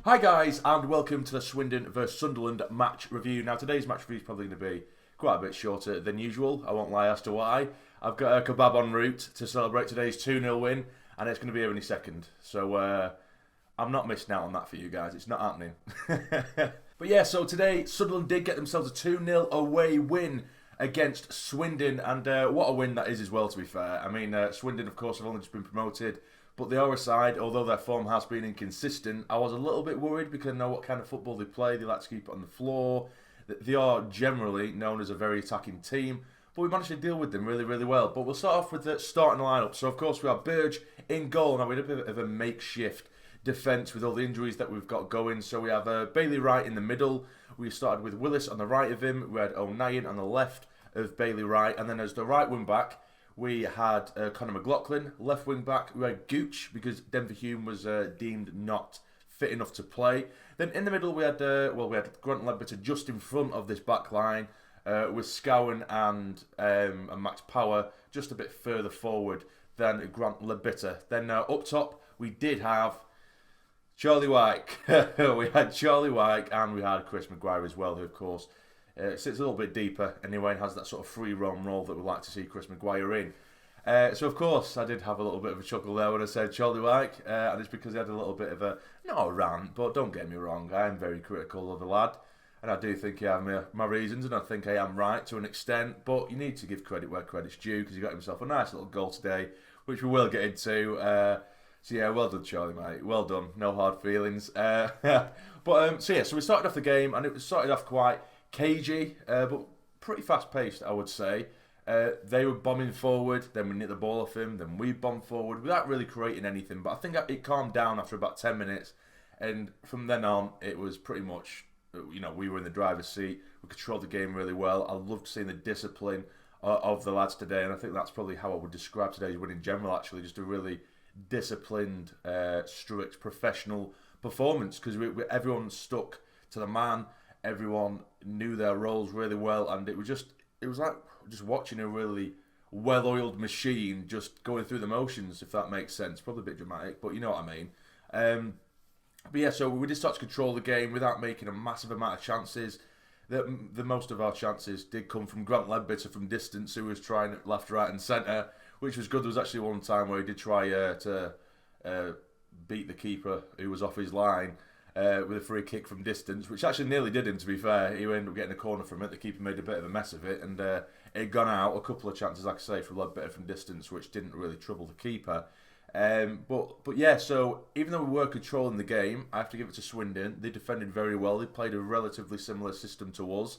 Hi guys, and welcome to the Swindon vs Sunderland match review. Now today's match review is probably going to be quite a bit shorter than usual. I won't lie as to why. I've got a kebab en route to celebrate today's 2-0 win, and it's going to be here any second. So I'm not missing out on that for you guys. It's not happening. But yeah, so today Sunderland did get themselves a 2-0 away win against Swindon, and what a win that is as well, to be fair. I mean, Swindon, of course, have only just been promoted. But they are a side, although their form has been inconsistent. I was a little bit worried because I know what kind of football they play. They like to keep it on the floor. They are generally known as a very attacking team. But we managed to deal with them really, really well. But we'll start off with the starting lineup. So, of course, we have Burge in goal. Now, we had a bit of a makeshift defence with all the injuries that we've got going. So we have Bailey Wright in the middle. We started with Willis on the right of him. We had O'Nien on the left of Bailey Wright. And then as the right wing back, we had Conor McLaughlin, left wing back. We had Gooch because Denver Hume was deemed not fit enough to play. Then in the middle we had Grant Ledbetter just in front of this back line with Scowen and Max Power just a bit further forward than Grant Ledbetter. Then up top we did have Charlie Wyke. We had Charlie Wyke and we had Chris Maguire as well, who of course sits a little bit deeper anyway and has that sort of free roam role that we'd like to see Chris Maguire in. So of course I did have a little bit of a chuckle there when I said Charlie Wyke, and it's because he had a little bit of not a rant, but don't get me wrong, I am very critical of the lad, and I do think he has my reasons, and I think I am right to an extent, but you need to give credit where credit's due, because he got himself a nice little goal today, which we will get into. So yeah, well done Charlie, mate, well done, no hard feelings. So we started off the game, and it started off quite cagey, but pretty fast-paced, I would say. They were bombing forward, then we nicked the ball off him, then we bombed forward without really creating anything. But I think it calmed down after about 10 minutes, and from then on, it was pretty much, we were in the driver's seat. We controlled the game really well. I loved seeing the discipline of the lads today, and I think that's probably how I would describe today's win in general, actually. Just a really disciplined, strict, professional performance, because everyone stuck to the man. Everyone knew their roles really well, and it was like just watching a really well-oiled machine just going through the motions, if that makes sense. Probably a bit dramatic, but you know what I mean. But yeah, so we did start to control the game without making a massive amount of chances. The most of our chances did come from Grant Ledbetter from distance, who was trying left, right and centre, which was good. There was actually one time where he did try to beat the keeper who was off his line with a free kick from distance, which actually nearly did him, to be fair. He ended up getting a corner from it. The keeper made a bit of a mess of it, and it had gone out. A couple of chances, like I say, from Ledbetter from distance, which didn't really trouble the keeper. But yeah, so even though we were controlling the game, I have to give it to Swindon. They defended very well. They played a relatively similar system to us,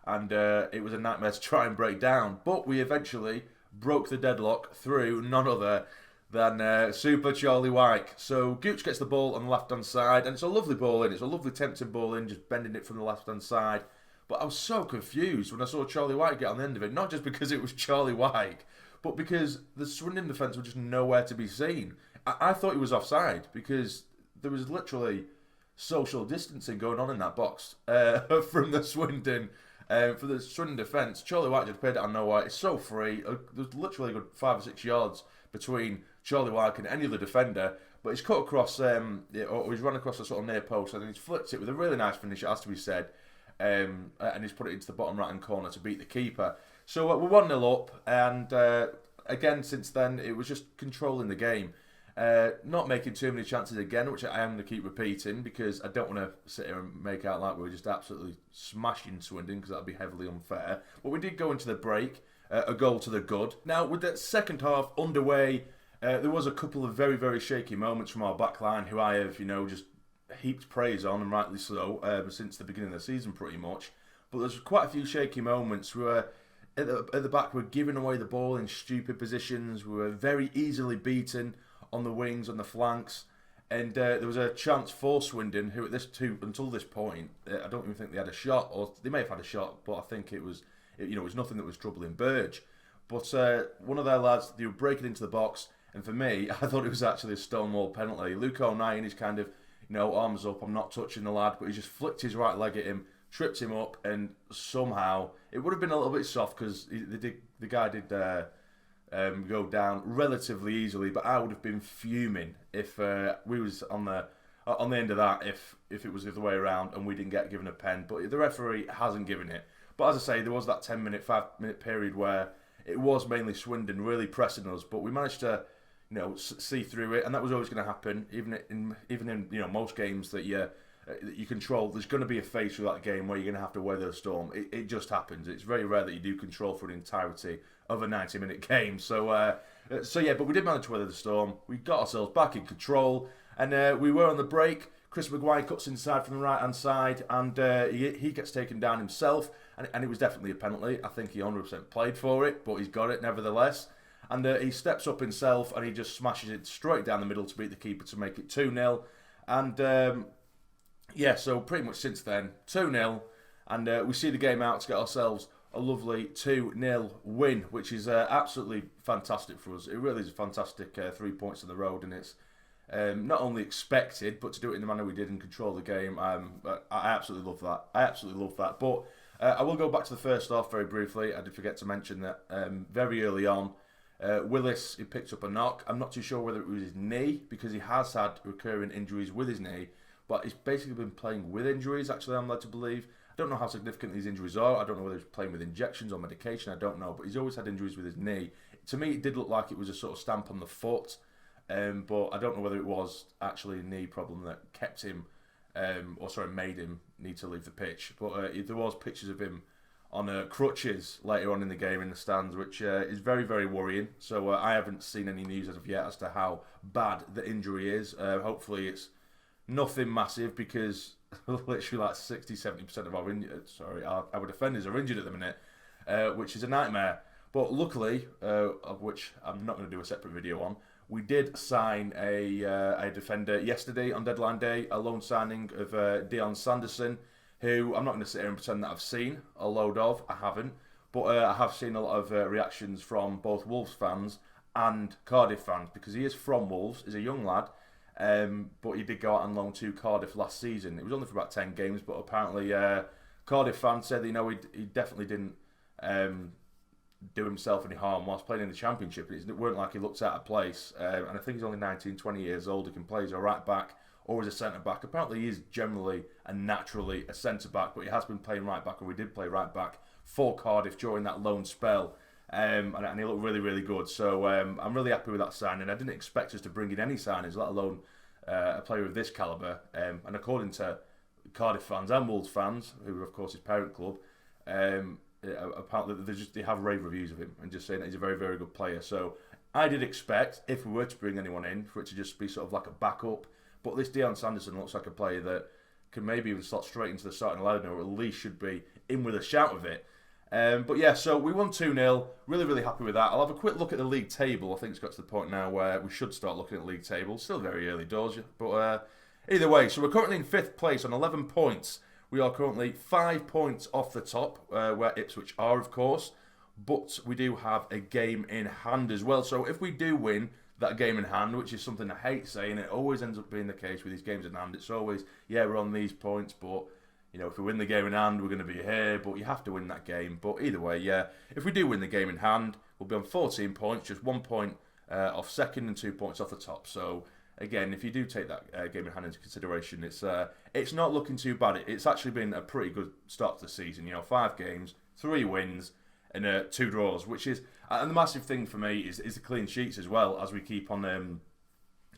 and it was a nightmare to try and break down. But we eventually broke the deadlock through none other than Super Charlie Wyke. So Gooch gets the ball on the left-hand side, and it's a lovely ball in. It's a lovely tempting ball in, just bending it from the left-hand side. But I was so confused when I saw Charlie Wyke get on the end of it, not just because it was Charlie Wyke, but because the Swindon defence were just nowhere to be seen. I thought he was offside, because there was literally social distancing going on in that box from the Swindon defence. Charlie Wyke just played it on nowhere. It's so free. There's literally a good 5 or 6 yards between Charlie Wyke and any other defender, but he's cut across, or he's run across a sort of near post, and he's flipped it with a really nice finish, it has to be said, and he's put it into the bottom right-hand corner to beat the keeper. So we're 1-0 up, and again, since then, it was just controlling the game. Not making too many chances again, which I am going to keep repeating, because I don't want to sit here and make out like we were just absolutely smashing Swindon, because that would be heavily unfair. But we did go into the break, a goal to the good. Now, with the second half underway, there was a couple of very, very shaky moments from our backline, who I have, just heaped praise on, and rightly so, since the beginning of the season, pretty much. But there's quite a few shaky moments where at the back, we're giving away the ball in stupid positions. We were very easily beaten on the wings, on the flanks, and there was a chance for Swindon, who until this point, I don't even think they had a shot, or they may have had a shot, but I think it was nothing that was troubling Burge. But one of their lads, they were breaking into the box, and for me, I thought it was actually a stonewall penalty. Luke O'Nien is kind of, arms up, I'm not touching the lad, but he just flicked his right leg at him, tripped him up, and somehow it would have been a little bit soft, because the guy did go down relatively easily, but I would have been fuming if we was on the on the end of that if it was the other way around and we didn't get given a pen. But the referee hasn't given it. But as I say, there was that 5-minute period where it was mainly Swindon really pressing us, but we managed to, see through it, and that was always going to happen. Even in most games that you control, there's going to be a phase through that game where you're going to have to weather the storm. It just happens. It's very rare that you do control for the entirety of a 90-minute game. So yeah, but we did manage to weather the storm. We got ourselves back in control, and we were on the break. Chris Maguire cuts inside from the right-hand side, and he gets taken down himself, and it was definitely a penalty. I think he 100% played for it, but he's got it nevertheless. And he steps up himself, and he just smashes it straight down the middle to beat the keeper to make it 2-0. And so pretty much since then, 2-0, and we see the game out to get ourselves a lovely 2-0 win, which is absolutely fantastic for us. It really is a fantastic 3 points on the road, and it's not only expected, but to do it in the manner we did and control the game, I absolutely love that. But I will go back to the first half very briefly. I did forget to mention that very early on, Willis, he picked up a knock. I'm not too sure whether it was his knee, because he has had recurring injuries with his knee, but he's basically been playing with injuries, actually, I'm led to believe. I don't know how significant these injuries are. I don't know whether he's playing with injections or medication. I don't know, but he's always had injuries with his knee. To me, it did look like it was a sort of stamp on the foot. But I don't know whether it was actually a knee problem that kept him, made him need to leave the pitch. But there was pictures of him on crutches later on in the game in the stands, which is very, very worrying. So I haven't seen any news as of yet as to how bad the injury is. Hopefully it's nothing massive, because literally like 60-70% of our defenders are injured at the minute, which is a nightmare. But luckily, of which I'm not going to do a separate video on, we did sign a defender yesterday on deadline day, a loan signing of Dion Sanderson, who I'm not going to sit here and pretend that I've seen a load of. I haven't. But I have seen a lot of reactions from both Wolves fans and Cardiff fans, because he is from Wolves. He's a young lad, but he did go out on loan to Cardiff last season. It was only for about 10 games, but apparently Cardiff fans said that, he definitely didn't do himself any harm whilst playing in the Championship. It weren't like he looked out of place, and I think he's only 19, 20 years old. He can play as a right back or as a centre back. Apparently he is generally and naturally a centre back, but he has been playing right back, and we did play right back for Cardiff during that loan spell, and he looked really, really good. So I'm really happy with that signing. I didn't expect us to bring in any signings, let alone a player of this calibre, and according to Cardiff fans and Wolves fans, who are of course his parent club, apparently they have rave reviews of him and just saying that he's a very, very good player. So I did expect, if we were to bring anyone in, for it to just be sort of like a backup. But this Dion Sanderson looks like a player that can maybe even slot straight into the starting 11, or at least should be in with a shout of it. But yeah, so we won 2-0. Really, really happy with that. I'll have a quick look at the league table. I think it's got to the point now where we should start looking at the league table. Still very early doors, but either way. So we're currently in 5th place on 11 points. We are currently 5 points off the top, where Ipswich are, of course. But we do have a game in hand as well. So if we do win that game in hand, which is something I hate saying, it always ends up being the case with these games in hand. It's always, yeah, we're on these points, but if we win the game in hand, we're going to be here. But you have to win that game. But either way, yeah, if we do win the game in hand, we'll be on 14 points, just 1 point off second and 2 points off the top. So again, if you do take that game in hand into consideration, it's not looking too bad. It's actually been a pretty good start to the season. 5 games, 3 wins, and 2 draws, which is, and the massive thing for me is the clean sheets as well, as we keep on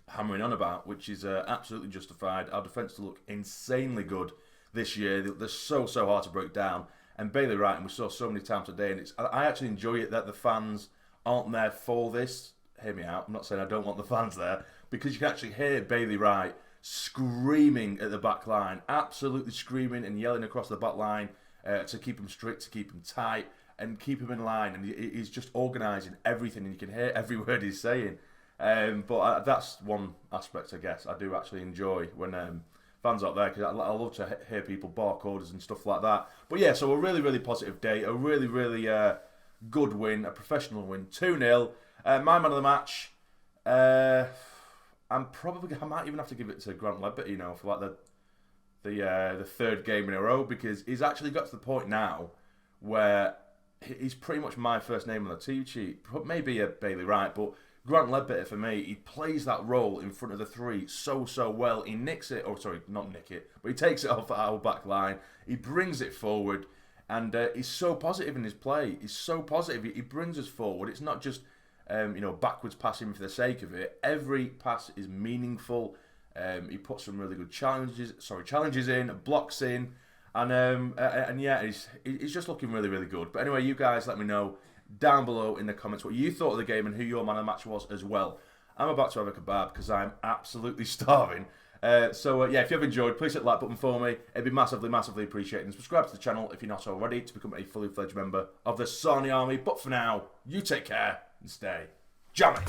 hammering on about, which is absolutely justified. Our defence to look insanely good this year. They're so hard to break down. And Bailey Wright, and we saw so many times today, and I actually enjoy it that the fans aren't there for this. Hear me out. I'm not saying I don't want the fans there, because you can actually hear Bailey Wright screaming at the back line, absolutely screaming and yelling across the back line to keep him strict, to keep him tight, and keep him in line. And he's just organising everything, and you can hear every word he's saying. But that's one aspect, I guess, I do actually enjoy when fans out there, because I love to hear people bark orders and stuff like that. But yeah, so a really, really positive day, a really, really good win, a professional win, 2-0. My man of the match, I might even have to give it to Grant Lebbett, for like the 3rd game in a row, because he's actually got to the point now where he's pretty much my first name on the team sheet. Maybe a Bailey Wright, but Grant Ledbetter, for me, he plays that role in front of the three so well. He nicks it, or sorry, not nick it, but he takes it off our back line. He brings it forward, and he's so positive in his play. He's so positive. He brings us forward. It's not just backwards passing for the sake of it. Every pass is meaningful. He puts some really good challenges in, blocks in, and yeah, he's just looking really good. But anyway, you guys let me know down below in the comments what you thought of the game and who your man of the match was as well. I'm about to have a kebab because I'm absolutely starving. Yeah, if you have enjoyed, please hit the like button for me. It'd be massively appreciated. And subscribe to the channel if you're not already to become a fully fledged member of the Sarny Army. But for now, you take care and stay jammy.